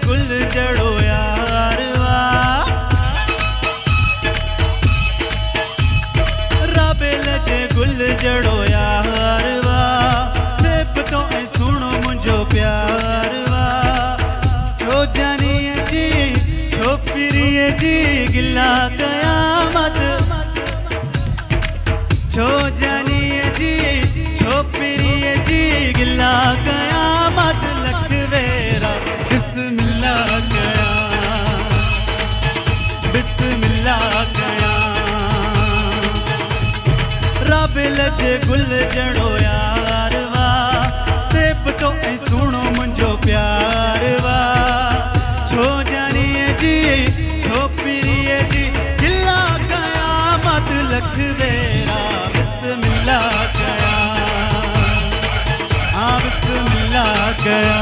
गुल जड़ो यार वाह, रब लजे गुल जड़ो यार वाह, सेब तो ऐ सुनो मुझो प्यार वाह। छो जानिए जी छो पिरिए जी गिला कयामत, छो जानिए जी छो पिरिए जी गिला कयामत लख वेरा बिस्मिल्लाह कया, बिस्मिल्लाह कया। रब लजे गुल जड़ो यार वाह, सेब तो ऐ सुनो मुझो प्यार वाह। छो जानिए जी छो पिरिए जी गिला कयामत लख वेरा बिस्मिल्लाह कया, हाँ बिस्मिल्लाह कया।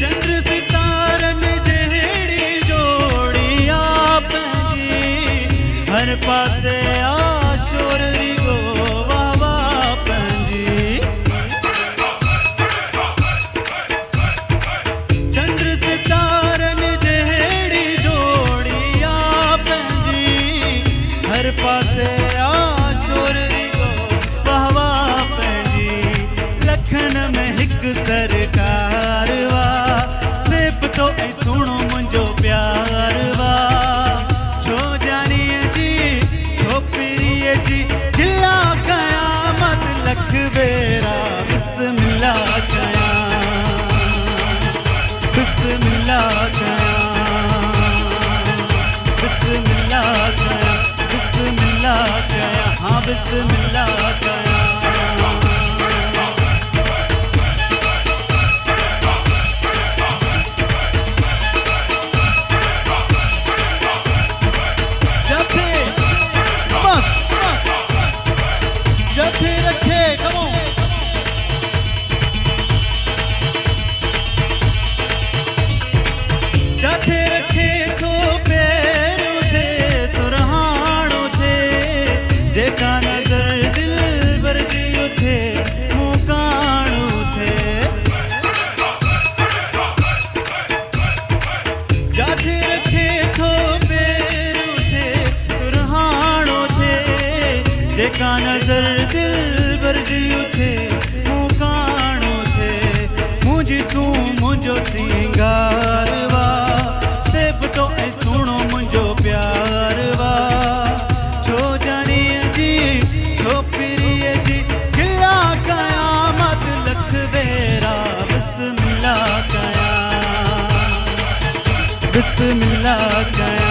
चंद्र सितारन जहिड़ी जोड़ी आप जी, हर पासे आशोर रिगो वाह वाह पंजी। चंद्र सितारन जहिड़ी जोड़ी आप जी, हर पासे आशोर रिगो वाह वाह पंजी। लखन में हिक सरकार वाह, सेब तो ऐ सुनो मुझो प्यार वाह। छो जानिए जी छो पिरिए जी गिला कयामत लख वेरा बिस्मिल्लाह कया, बिस्मिल्लाह कया, बिस्मिल्लाह कया, बिस्मिल्लाह कया, हाँ बिस्मिल्लाह कया। जथे रखे कमो जथे रखे थो पैरों थे सुरहानों थे, जेका नजर दिल भर जियो थे मुकाणो थे। जथे रखे थो पैरों थे सुरहानों थे, जेका नजर दिल भर जियो थे मुकाणो थे। मुझी सू मुझो सिंगार वाह, सेब तो ऐ सुनो मुझो प्यार वाह। छो जानिए जी छो पिरिए जी गिला कयामत लख वेरा बिस्मिल्लाह कया, बिस्मिल्लाह कया।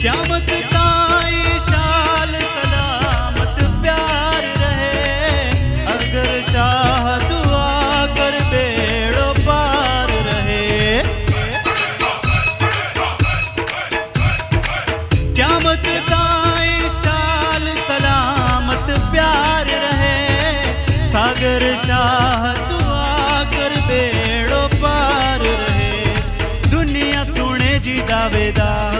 क़यामत ताई शाल सलामत प्यार रहे, अगर शाह दुआ कर बेड़ो पार रहे। क़यामत ताई शाल सलामत प्यार रहे, सागर शाह दुआ कर बेड़ो पार रहे। दुनिया सुने जी दावेदार